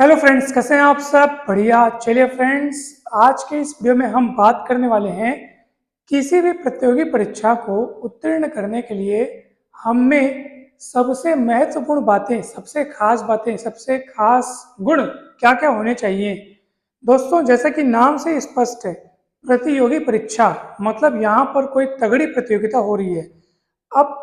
Hello friends, कैसे हैं आप सब? बढ़िया। चलिए फ्रेंड्स, आज के इस वीडियो में हम बात करने वाले हैं किसी भी प्रतियोगी परीक्षा को उत्तीर्ण करने के लिए हमें सबसे महत्वपूर्ण बातें, सबसे खास गुण क्या-क्या होने चाहिए। दोस्तों, जैसा कि नाम से स्पष्ट है, प्रतियोगी परीक्षा मतलब यहाँ पर कोई तगड़ी प्रतियोगिता हो रही है। अब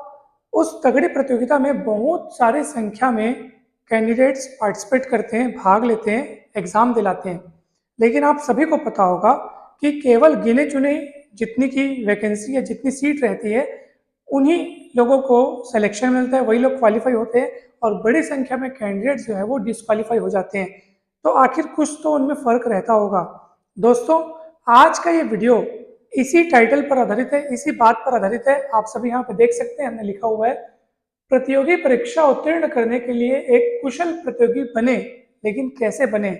उस तगड़ी प्रतियोगिता में बहुत सारी संख्या में कैंडिडेट्स पार्टिसिपेट करते हैं, भाग लेते हैं, एग्ज़ाम दिलाते हैं। लेकिन आप सभी को पता होगा कि केवल गिने-चुने जितनी की वैकेंसी या जितनी सीट रहती है, उन्हीं लोगों को सिलेक्शन मिलता है, वही लोग क्वालिफ़ाई होते हैं और बड़ी संख्या में कैंडिडेट्स जो है वो डिस्क्वालीफाई हो जाते हैं। तो आखिर कुछ तो उनमें फ़र्क रहता होगा। दोस्तों, आज का ये वीडियो इसी टाइटल पर आधारित है, इसी बात पर आधारित है। आप सभी यहाँ पे देख सकते हैं, हमने लिखा हुआ है, प्रतियोगी परीक्षा उत्तीर्ण करने के लिए एक कुशल प्रतियोगी बने। लेकिन कैसे बने?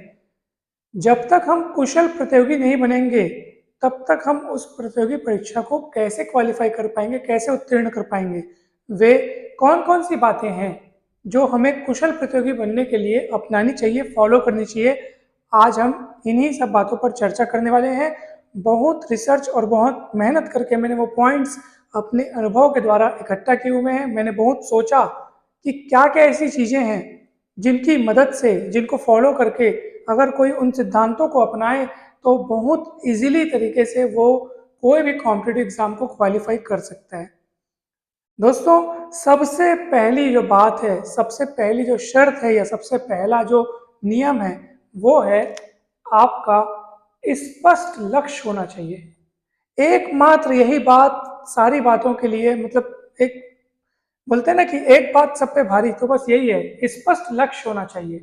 जब तक हम कुशल प्रतियोगी नहीं बनेंगे, तब तक हम उस प्रतियोगी परीक्षा को कैसे क्वालिफाई कर पाएंगे, कैसे उत्तीर्ण कर पाएंगे? वे कौन-कौन सी बातें हैं जो हमें कुशल प्रतियोगी बनने के लिए अपनानी चाहिए, फॉलो करनी चाहिए? आज हम इन्हीं सब बातों पर चर्चा करने वाले हैं। बहुत रिसर्च और बहुत मेहनत करके मैंने वो पॉइंट्स अपने अनुभव के द्वारा इकट्ठा किए हुए हैं। मैंने बहुत सोचा कि क्या-क्या ऐसी चीज़ें हैं जिनकी मदद से, जिनको फॉलो करके अगर कोई उन सिद्धांतों को अपनाए तो बहुत ईज़िली तरीके से वो कोई भी कॉम्पिटिटिव एग्ज़ाम को क्वालिफ़ाई कर सकता है। दोस्तों, सबसे पहली जो बात है, सबसे पहली जो शर्त है या सबसे पहला जो नियम है, वो है आपका स्पष्ट लक्ष्य होना चाहिए। एकमात्र यही बात सारी बातों के लिए, मतलब एक बोलते हैं ना कि एक बात सब पे भारी, तो बस यही है, स्पष्ट लक्ष्य होना चाहिए।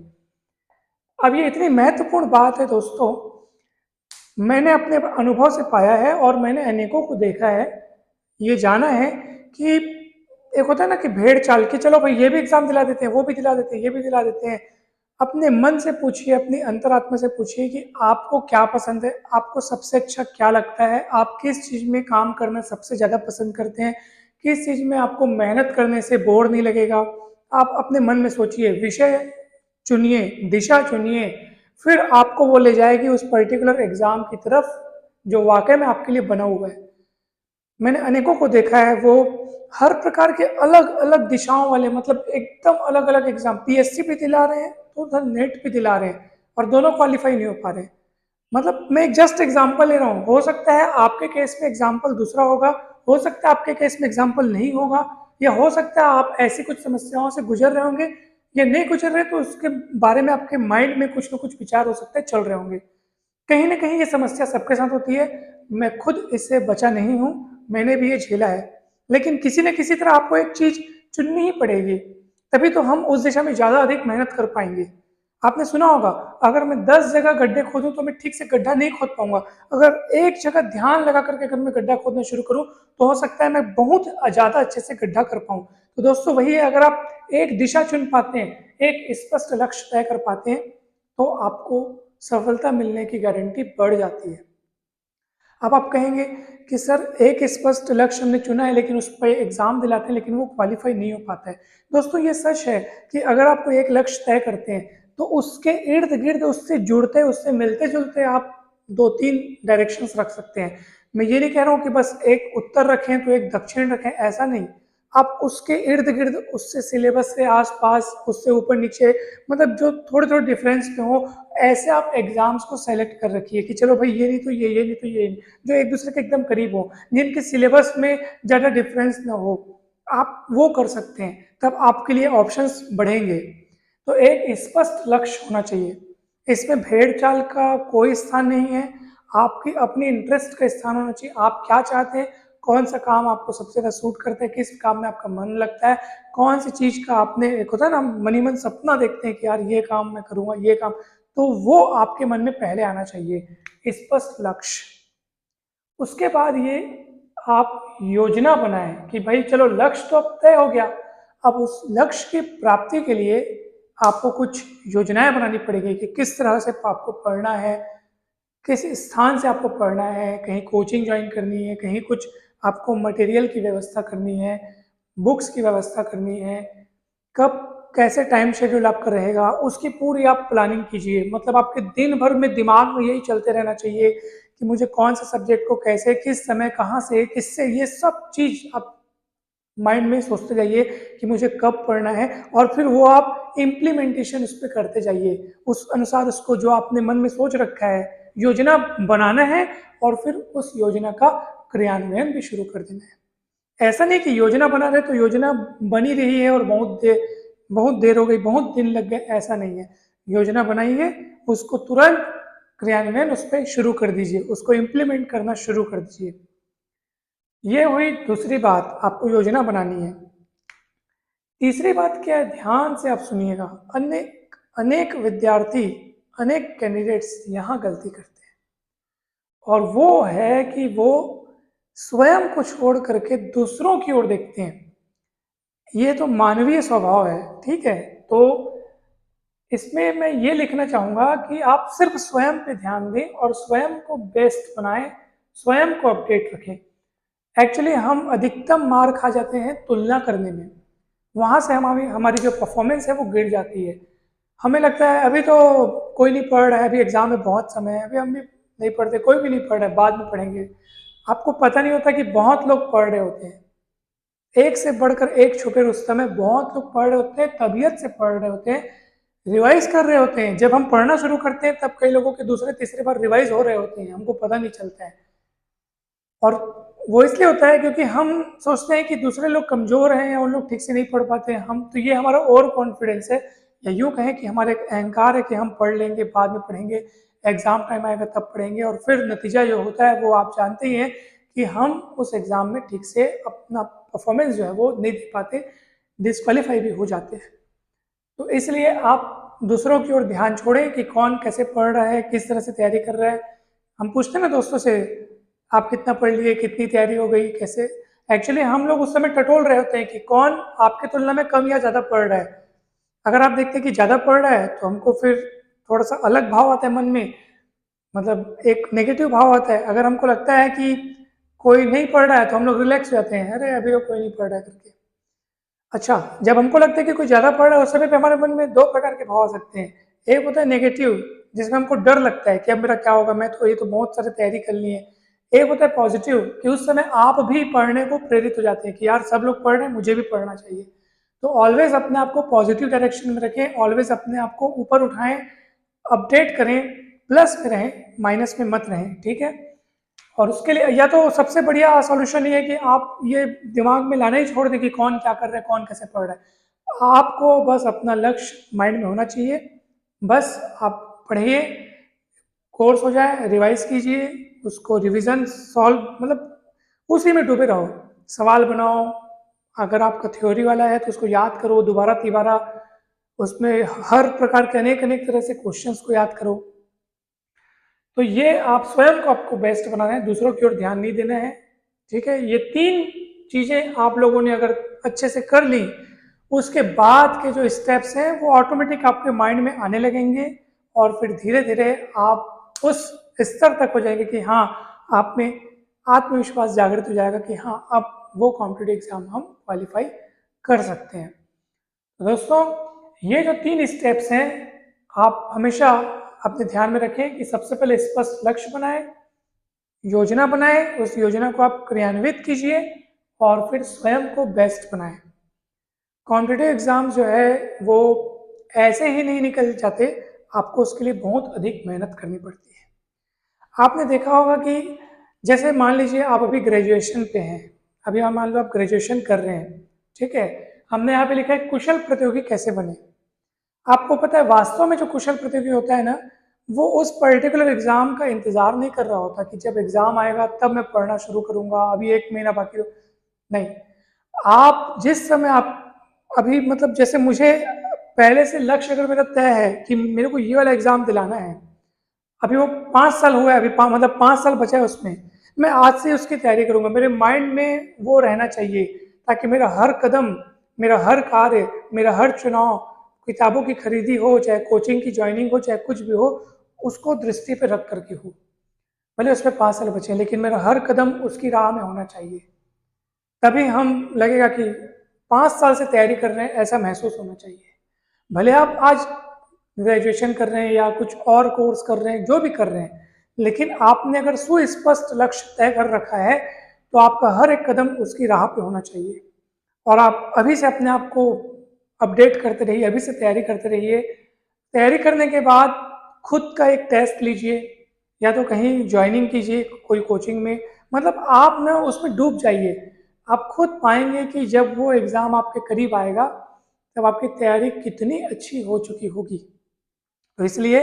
अब ये इतनी महत्वपूर्ण बात है दोस्तों, मैंने अपने अनुभव से पाया है और मैंने अनेकों को देखा है, ये जाना है कि एक होता है ना कि भेड़ चाल के चलो भाई ये भी एग्ज़ाम दिला देते हैं, वो भी दिला देते हैं, ये भी दिला देते हैं। अपने मन से पूछिए, अपनी अंतरात्मा से पूछिए कि आपको क्या पसंद है, आपको सबसे अच्छा क्या लगता है, आप किस चीज़ में काम करना सबसे ज़्यादा पसंद करते हैं, किस चीज़ में आपको मेहनत करने से बोर नहीं लगेगा। आप अपने मन में सोचिए, विषय चुनिए, दिशा चुनिए, फिर आपको वो ले जाएगी उस पर्टिकुलर एग्ज़ाम की तरफ जो वाक़ई में आपके लिए बना हुआ है। मैंने अनेकों को देखा है, वो हर प्रकार के अलग-अलग दिशाओं वाले, मतलब एकदम अलग-अलग एग्ज़ाम, पीएससी भी दिला रहे हैं, तो उधर नेट भी दिला रहे हैं और दोनों क्वालीफाई नहीं हो पा रहे हैं। मतलब मैं एक जस्ट एग्ज़ाम्पल ले रहा हूँ, हो सकता है आपके केस में एग्ज़ाम्पल दूसरा होगा, हो सकता है आपके केस में एग्ज़ाम्पल नहीं होगा, या हो सकता है आप ऐसी कुछ समस्याओं से गुज़र रहे होंगे या नहीं गुज़र रहे, तो उसके बारे में आपके माइंड में कुछ न कुछ विचार हो सकते हैं चल रहे होंगे। कहीं न कहीं ये समस्या सबके साथ होती है, मैं खुद इससे बचा नहीं हूँ, मैंने भी ये झेला है। लेकिन किसी न किसी तरह आपको एक चीज़ चुननी ही पड़ेगी, तभी तो हम उस दिशा में ज़्यादा अधिक मेहनत कर पाएँगे। आपने सुना होगा, अगर मैं 10 जगह गड्ढे खोदूँ तो मैं ठीक से गड्ढा नहीं खोद पाऊँगा। अगर एक जगह ध्यान लगा करके अगर मैं गड्ढा खोदना शुरू करूँ, तो हो सकता है मैं बहुत ज़्यादा अच्छे से गड्ढा कर पाऊँ। तो दोस्तों वही है, अगर आप एक दिशा चुन पाते हैं, एक स्पष्ट लक्ष्य तय कर पाते हैं, तो आपको सफलता मिलने की गारंटी बढ़ जाती है। अब आप कहेंगे कि सर एक स्पष्ट लक्ष्य हमने चुना है लेकिन उस पे एग्ज़ाम दिलाते हैं लेकिन वो क्वालीफाई नहीं हो पाता है। दोस्तों ये सच है कि अगर आप कोई एक लक्ष्य तय करते हैं, तो उसके इर्द-गिर्द उससे जुड़ते, उससे मिलते-जुलते आप 2-3 डायरेक्शंस रख सकते हैं। मैं ये नहीं कह रहा हूँ कि बस एक उत्तर रखें तो एक दक्षिण रखें, ऐसा नहीं। आप उसके इर्द-गिर्द, उससे सिलेबस से आस-पास, उससे ऊपर-नीचे, मतलब जो थोड़े-थोड़े डिफरेंस में हो, ऐसे आप एग्ज़ाम्स को सेलेक्ट कर रखिए कि चलो भाई ये नहीं तो ये नहीं तो ये नहीं, जो एक दूसरे के एकदम करीब हो, जिनके सिलेबस में ज़्यादा डिफरेंस ना हो, आप वो कर सकते हैं, तब आपके लिए ऑप्शंस बढ़ेंगे। तो एक स्पष्ट लक्ष्य होना चाहिए, इसमें भेड़-चाल का कोई स्थान नहीं है, आपकी अपनी इंटरेस्ट का स्थान होना चाहिए। आप क्या चाहते हैं, कौन-सा काम आपको सबसे ज़्यादा सूट करता है, किस काम में आपका मन लगता है, कौन-सी चीज़ का आपने, एक होता है ना, मन ही मन सपना देखते हैं कि यार ये काम मैं करूँगा, ये काम, तो वो आपके मन में पहले आना चाहिए, स्पष्ट लक्ष्य। उसके बाद ये आप योजना बनाएँ कि भाई चलो लक्ष्य तो अब तय हो गया, अब उस लक्ष्य की प्राप्ति के लिए आपको कुछ योजनाएँ बनानी पड़ेगी कि किस तरह से आपको पढ़ना है, किस स्थान से आपको पढ़ना है, कहीं कोचिंग जॉइन करनी है, कहीं कुछ आपको मटेरियल की व्यवस्था करनी है, बुक्स की व्यवस्था करनी है, कब कैसे टाइम शेड्यूल आपका रहेगा, उसकी पूरी आप प्लानिंग कीजिए। मतलब आपके दिन भर में दिमाग में यही चलते रहना चाहिए कि मुझे कौन से सब्जेक्ट को कैसे, किस समय, कहाँ से, किससे, ये सब चीज़ आप माइंड में सोचते जाइए कि मुझे कब पढ़ना है, और फिर वो आप इम्प्लीमेंटेशन उस पर करते जाइए। उस अनुसार उसको जो आपने मन में सोच रखा है, योजना बनाना है, और फिर उस योजना का क्रियान्वयन भी शुरू कर देना है। ऐसा नहीं कि योजना बना रहे तो योजना बनी रही है और बहुत देर हो गई, बहुत दिन लग गए, ऐसा नहीं है। योजना बनाइए, उसको तुरंत क्रियान्वयन उस पर शुरू कर दीजिए, उसको इम्प्लीमेंट करना शुरू कर दीजिए। ये हुई दूसरी बात, आपको योजना बनानी है। तीसरी बात क्या है, ध्यान से आप सुनिएगा। अनेक अनेक विद्यार्थी, अनेक कैंडिडेट्स यहाँ गलती करते हैं, और वो है कि वो स्वयं को छोड़ करके दूसरों की ओर देखते हैं। ये तो मानवीय स्वभाव है, ठीक है। तो इसमें मैं ये लिखना चाहूँगा कि आप सिर्फ स्वयं पे ध्यान दें और स्वयं को बेस्ट बनाएं, स्वयं को अपडेट रखें। एक्चुअली हम अधिकतम मार खा जाते हैं तुलना करने में, वहाँ से हमारी जो परफॉर्मेंस है वो गिर जाती है। हमें लगता है अभी तो कोई नहीं पढ़ रहा है, अभी एग्जाम में बहुत समय है, अभी हम भी नहीं पढ़ते, कोई भी नहीं पढ़ रहा है, बाद में पढ़ेंगे। आपको पता नहीं होता कि बहुत लोग पढ़ रहे होते हैं, एक से बढ़कर एक छुपे रुस्तम है। बहुत लोग पढ़ रहे होते हैं, तबीयत से पढ़ रहे होते हैं, रिवाइज कर रहे होते हैं। जब हम पढ़ना शुरू करते हैं तब कई लोगों के दूसरे तीसरे बार रिवाइज हो रहे होते हैं, हमको पता नहीं चलता है। और वो इसलिए होता है क्योंकि हम सोचते हैं कि दूसरे लोग कमजोर हैं या उन लोग ठीक से नहीं पढ़ पाते हैं, हम तो ये हमारा ओवर कॉन्फिडेंस है, या यूँ कहें कि हमारा एक अहंकार है कि हम पढ़ लेंगे, बाद में पढ़ेंगे, एग्जाम टाइम आएगा तब पढ़ेंगे, और फिर नतीजा जो होता है वो आप जानते ही हैं कि हम उस एग्जाम में ठीक से अपना परफॉर्मेंस जो है वो नहीं दे पाते, डिस्क्वालीफाई भी हो जाते हैं। तो इसलिए आप दूसरों की ओर ध्यान छोड़ें कि कौन कैसे पढ़ रहा है, किस तरह से तैयारी कर रहा है। हम पूछते हैं ना दोस्तों से, आप कितना पढ़ लिए, कितनी तैयारी हो गई, कैसे। एक्चुअली हम लोग उस समय टटोल रहे होते हैं कि कौन आपके तुलना में कम या ज़्यादा पढ़ रहा है। अगर आप देखते हैं कि ज़्यादा पढ़ रहा है तो हमको फिर थोड़ा सा अलग भाव आता है मन में, मतलब एक नेगेटिव भाव आता है। अगर हमको लगता है कि कोई नहीं पढ़ रहा है तो हम लोग रिलैक्स हो जाते हैं, अरे अभी तो कोई नहीं पढ़ रहा है करके। अच्छा, जब हमको लगता है कि कोई ज़्यादा पढ़ रहा है उस समय पे हमारे मन में दो प्रकार के भाव आ सकते हैं। एक होता है नेगेटिव, जिसमें हमको डर लगता है कि अब मेरा क्या होगा, मैं तो ये तो बहुत सारी तैयारी कर ली है। एक होता है पॉजिटिव, कि उस समय आप भी पढ़ने को प्रेरित हो जाते हैं कि यार सब लोग पढ़ रहे हैं, मुझे भी पढ़ना चाहिए। तो ऑलवेज अपने आप को पॉजिटिव डायरेक्शन में रखें, ऑलवेज अपने आप को ऊपर उठाएं, अपडेट करें, प्लस में रहें, माइनस में मत रहें, ठीक है। और उसके लिए या तो सबसे बढ़िया सॉल्यूशन ये है कि आप ये दिमाग में लाना ही छोड़ दें कि कौन क्या कर रहा है, कौन कैसे पढ़ रहा है। आपको बस अपना लक्ष्य माइंड में होना चाहिए, बस आप पढ़िए, कोर्स हो जाए, रिवाइज कीजिए, उसको रिवीजन सॉल्व, मतलब उसी में डूबे रहो, सवाल बनाओ। अगर आपका थ्योरी वाला है तो उसको याद करो दोबारा तिबारा, उसमें हर प्रकार के अनेक अनेक तरह से क्वेश्चंस को याद करो। तो ये आप स्वयं को आपको बेस्ट बनाना है, दूसरों की ओर ध्यान नहीं देना है, ठीक है। ये तीन चीजें आप लोगों ने अगर अच्छे से कर ली, उसके बाद के जो स्टेप्स हैं वो ऑटोमेटिक आपके माइंड में आने लगेंगे, और फिर धीरे धीरे आप उस स्तर तक हो जाएंगे कि हाँ, आप में आत्मविश्वास जागृत हो जाएगा कि हाँ, अब वो कॉम्पिटिटिव एग्जाम हम क्वालिफाई कर सकते हैं। तो दोस्तों, ये जो तीन स्टेप्स हैं, आप हमेशा अपने ध्यान में रखें कि सबसे पहले स्पष्ट लक्ष्य बनाएं, योजना बनाएं, उस योजना को आप क्रियान्वित कीजिए, और फिर स्वयं को बेस्ट बनाएं। कॉम्पिटिटिव एग्जाम जो है वो ऐसे ही नहीं निकल जाते, आपको उसके लिए बहुत अधिक मेहनत करनी पड़ती है। आपने देखा होगा कि जैसे मान लीजिए आप अभी ग्रेजुएशन पे हैं, अभी हम मान लो आप ग्रेजुएशन कर रहे हैं, ठीक है। हमने यहाँ पे लिखा है कुशल प्रतियोगी कैसे बने। आपको पता है वास्तव में जो कुशल प्रतियोगी होता है ना, वो उस पर्टिकुलर एग्जाम का इंतजार नहीं कर रहा होता कि जब एग्जाम आएगा तब मैं पढ़ना शुरू करूंगा, अभी एक महीना बाकी नहीं। आप जिस समय आप अभी, मतलब जैसे मुझे पहले से लक्ष्य अगर मेरा तय है कि मेरे को ये वाला एग्जाम दिलाना है, अभी वो 5 साल हुआ है, अभी मतलब 5 साल बचा है उसमें, मैं आज से उसकी तैयारी करूंगा। मेरे माइंड में वो रहना चाहिए ताकि मेरा हर कदम, मेरा हर कार्य, मेरा हर चुनाव, किताबों की खरीदी हो, चाहे कोचिंग की ज्वाइनिंग हो, चाहे कुछ भी हो, उसको दृष्टि पे रख करके हो। भले उसमें 5 साल बचे हैं, लेकिन मेरा हर कदम उसकी राह में होना चाहिए। तभी हम लगेगा कि 5 साल से तैयारी कर रहे हैं, ऐसा महसूस होना चाहिए। भले आप आज ग्रेजुएशन कर रहे हैं या कुछ और कोर्स कर रहे हैं, जो भी कर रहे हैं, लेकिन आपने अगर सुस्पष्ट लक्ष्य तय कर रखा है तो आपका हर एक कदम उसकी राह पे होना चाहिए। और आप अभी से अपने आप को अपडेट करते रहिए, अभी से तैयारी करते रहिए। तैयारी करने के बाद खुद का एक टेस्ट लीजिए, या तो कहीं ज्वाइनिंग कीजिए कोई कोचिंग में, मतलब आप ना उसमें डूब जाइए। आप खुद पाएंगे कि जब वो एग्ज़ाम आपके करीब आएगा तब आपकी तैयारी कितनी अच्छी हो चुकी होगी। तो इसलिए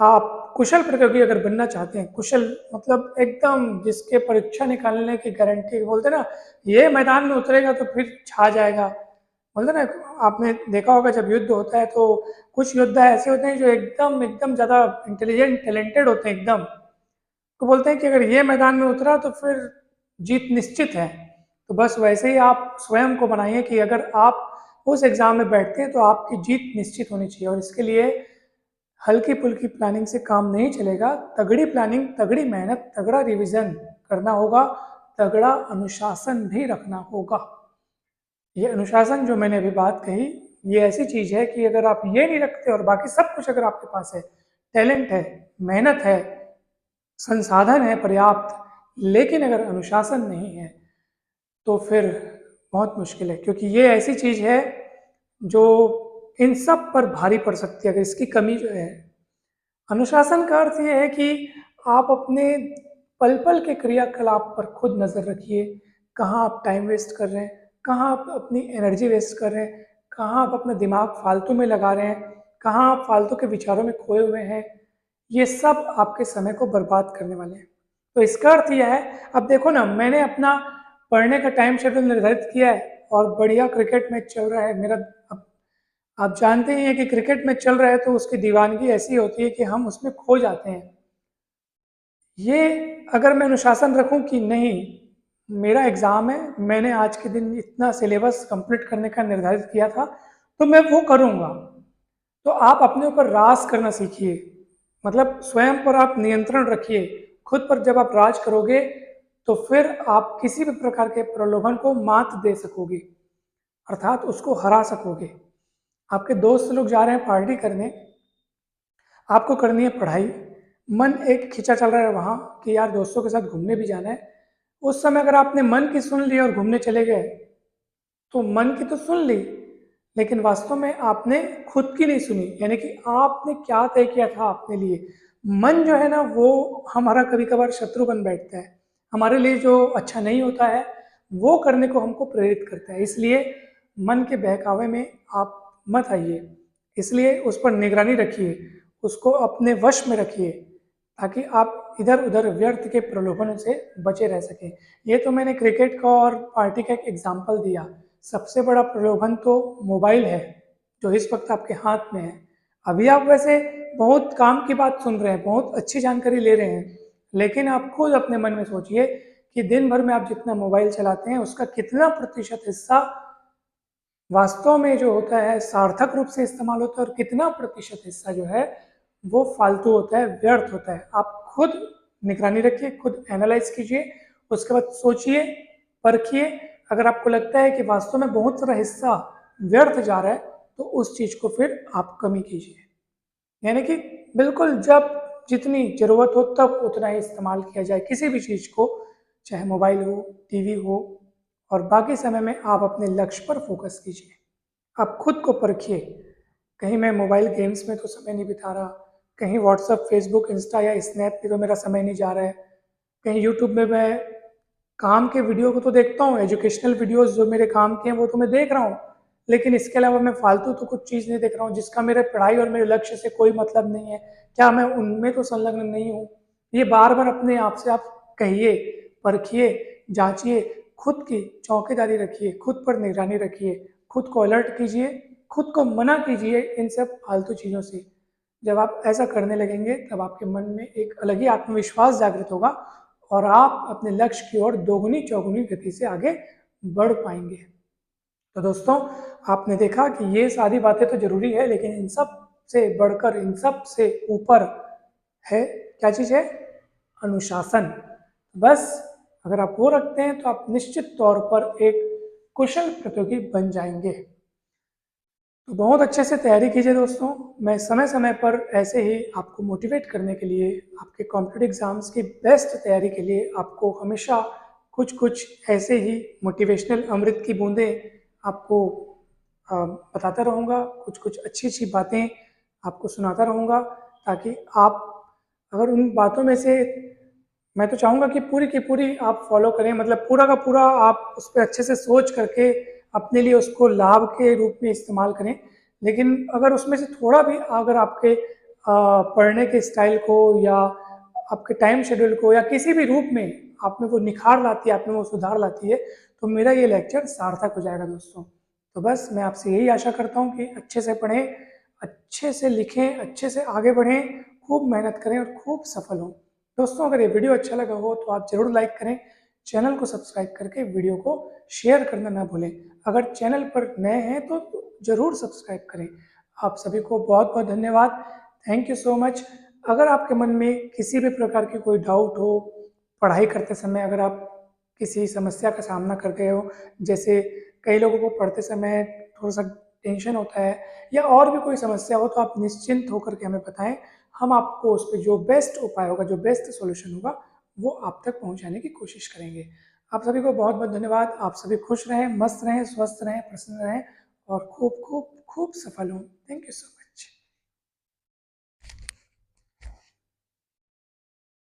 आप कुशल प्रतियोगी अगर बनना चाहते हैं, कुशल मतलब एकदम जिसके परीक्षा निकालने की गारंटी, बोलते ना ये मैदान में उतरेगा तो फिर छा जाएगा, बोलते ना। आपने देखा होगा जब युद्ध होता है तो कुछ योद्धा ऐसे होते हैं जो एकदम एकदम ज़्यादा इंटेलिजेंट टैलेंटेड होते हैं एकदम, तो बोलते हैं कि अगर ये मैदान में उतरा तो फिर जीत निश्चित है। तो बस वैसे ही आप स्वयं को बनाइए कि अगर आप उस एग्ज़ाम में बैठते हैं तो आपकी जीत निश्चित होनी चाहिए। और इसके लिए हल्की फुल्की प्लानिंग से काम नहीं चलेगा, तगड़ी प्लानिंग, तगड़ी मेहनत, तगड़ा रिवीजन करना होगा, तगड़ा अनुशासन भी रखना होगा। ये अनुशासन जो मैंने अभी बात कही, ये ऐसी चीज़ है कि अगर आप ये नहीं रखते और बाकी सब कुछ अगर आपके पास है, टैलेंट है, मेहनत है, संसाधन है पर्याप्त, लेकिन अगर अनुशासन नहीं है तो फिर बहुत मुश्किल है, क्योंकि ये ऐसी चीज़ है जो इन सब पर भारी पड़ सकती है अगर इसकी कमी जो है। अनुशासन का अर्थ ये है कि आप अपने पल पल के क्रियाकलाप पर खुद नज़र रखिए। कहाँ आप टाइम वेस्ट कर रहे हैं, कहाँ आप अपनी एनर्जी वेस्ट कर रहे हैं, कहाँ आप अपना दिमाग फालतू में लगा रहे हैं, कहाँ आप फालतू के विचारों में खोए हुए हैं। ये सब आपके समय को बर्बाद करने वाले हैं। तो इसका अर्थ यह है, अब देखो ना, मैंने अपना पढ़ने का टाइम शेड्यूल निर्धारित किया है और बढ़िया क्रिकेट मैच चल रहा है मेरा। अब आप जानते ही हैं कि क्रिकेट मैच चल रहा है तो उसकी दीवानगी ऐसी होती है कि हम उसमें खो जाते हैं। ये अगर मैं अनुशासन रखूं कि नहीं, मेरा एग्ज़ाम है, मैंने आज के दिन इतना सिलेबस कंप्लीट करने का निर्धारित किया था, तो मैं वो करूँगा। तो आप अपने ऊपर राज करना सीखिए, मतलब स्वयं पर आप नियंत्रण रखिए। खुद पर जब आप राज करोगे तो फिर आप किसी भी प्रकार के प्रलोभन को मात दे सकोगे, अर्थात उसको हरा सकोगे। आपके दोस्त लोग जा रहे हैं पार्टी करने, आपको करनी है पढ़ाई, मन एक खिंचा चल रहा है वहाँ कि यार दोस्तों के साथ घूमने भी जाना है। उस समय अगर आपने मन की सुन ली और घूमने चले गए तो मन की तो सुन ली, लेकिन वास्तव में आपने खुद की नहीं सुनी, यानी कि आपने क्या तय किया था अपने लिए। मन जो है ना वो हमारा कभी कभार शत्रु बन बैठता है, हमारे लिए जो अच्छा नहीं होता है वो करने को हमको प्रेरित करता है। इसलिए मन के बहकावे में आप मत आइए, इसलिए उस पर निगरानी रखिए, उसको अपने वश में रखिए, ताकि आप इधर उधर व्यर्थ के प्रलोभनों से बचे रह सकें। ये तो मैंने क्रिकेट का और पार्टी का एक एग्जाम्पल दिया। सबसे बड़ा प्रलोभन तो मोबाइल है जो इस वक्त आपके हाथ में है। अभी आप वैसे बहुत काम की बात सुन रहे हैं, बहुत अच्छी जानकारी ले रहे हैं, लेकिन आप खुद अपने मन में सोचिए कि दिन भर में आप जितना मोबाइल चलाते हैं उसका कितना प्रतिशत हिस्सा वास्तव में जो होता है सार्थक रूप से इस्तेमाल होता है और कितना प्रतिशत हिस्सा जो है वो फालतू होता है, व्यर्थ होता है। आप खुद निगरानी रखिए, खुद एनालाइज कीजिए, उसके बाद सोचिए, परखिए। अगर आपको लगता है कि वास्तव में बहुत सारा हिस्सा व्यर्थ जा रहा है तो उस चीज़ को फिर आप कमी कीजिए, यानी कि बिल्कुल जब जितनी ज़रूरत हो तब उतना ही इस्तेमाल किया जाए किसी भी चीज़ को, चाहे मोबाइल हो, टीवी हो, और बाकी समय में आप अपने लक्ष्य पर फोकस कीजिए। आप खुद को परखिए, कहीं मैं मोबाइल गेम्स में तो समय नहीं बिता रहा, कहीं व्हाट्सअप, फेसबुक, इंस्टा या स्नैप पे तो मेरा समय नहीं जा रहा है, कहीं यूट्यूब में मैं काम के वीडियो को तो देखता हूँ, एजुकेशनल वीडियोस जो मेरे काम के हैं वो तो मैं देख रहा हूँ, लेकिन इसके अलावा मैं फालतू तो कुछ चीज़ नहीं देख रहा हूँ जिसका मेरे पढ़ाई और मेरे लक्ष्य से कोई मतलब नहीं है। क्या मैं उनमें तो संलग्न नहीं हूँ? ये बार बार अपने आप से आप कहिए, परखिए, जांचिए, खुद की चौकीदारी रखिए, खुद पर निगरानी रखिए, खुद को अलर्ट कीजिए, खुद को मना कीजिए इन सब फालतू चीज़ों से। जब आप ऐसा करने लगेंगे तब आपके मन में एक अलग ही आत्मविश्वास जागृत होगा और आप अपने लक्ष्य की ओर दोगुनी चौगुनी गति से आगे बढ़ पाएंगे। तो दोस्तों, आपने देखा कि ये सारी बातें तो जरूरी है, लेकिन इन सब से बढ़कर, इन सब से ऊपर है क्या चीज़ है? अनुशासन। बस अगर आप वो रखते हैं तो आप निश्चित तौर पर एक कुशल प्रतियोगी बन जाएंगे। तो बहुत अच्छे से तैयारी कीजिए दोस्तों। मैं समय समय पर ऐसे ही आपको मोटिवेट करने के लिए, आपके कॉम्पिटिटिव एग्ज़ाम्स की बेस्ट तैयारी के लिए आपको हमेशा कुछ कुछ ऐसे ही मोटिवेशनल अमृत की बूंदें आपको बताता रहूँगा, कुछ कुछ अच्छी अच्छी बातें आपको सुनाता रहूँगा, ताकि आप अगर उन बातों में से, मैं तो चाहूँगा कि पूरी की पूरी आप फॉलो करें, मतलब पूरा का पूरा आप उस पर अच्छे से सोच करके अपने लिए उसको लाभ के रूप में इस्तेमाल करें। लेकिन अगर उसमें से थोड़ा भी अगर आपके पढ़ने के स्टाइल को या आपके टाइम शेड्यूल को या किसी भी रूप में आप में वो निखार लाती है, आप में वो सुधार लाती है, तो मेरा ये लेक्चर सार्थक हो जाएगा दोस्तों। तो बस मैं आपसे यही आशा करता हूँ कि अच्छे से पढ़ें, अच्छे से लिखें, अच्छे से आगे बढ़ें, खूब मेहनत करें और खूब सफल हों। दोस्तों अगर ये वीडियो अच्छा लगा हो तो आप ज़रूर लाइक करें, चैनल को सब्सक्राइब करके वीडियो को शेयर करना ना भूलें। अगर चैनल पर नए हैं तो ज़रूर सब्सक्राइब करें। आप सभी को बहुत बहुत धन्यवाद। Thank you so much. अगर आपके मन में किसी भी प्रकार की कोई डाउट हो, पढ़ाई करते समय अगर आप किसी समस्या का सामना करते हो, जैसे कई लोगों को पढ़ते समय थोड़ा सा टेंशन होता है या और भी कोई समस्या हो, तो आप निश्चिंत होकर के हमें बताएं। हम आपको उस पर जो बेस्ट उपाय होगा, जो बेस्ट सॉल्यूशन होगा, वो आप तक पहुंचाने की कोशिश करेंगे। आप सभी को बहुत बहुत धन्यवाद। आप सभी खुश रहें, मस्त रहें, स्वस्थ रहें, प्रसन्न रहें और खूब खूब खूब सफल हों। Thank you so much.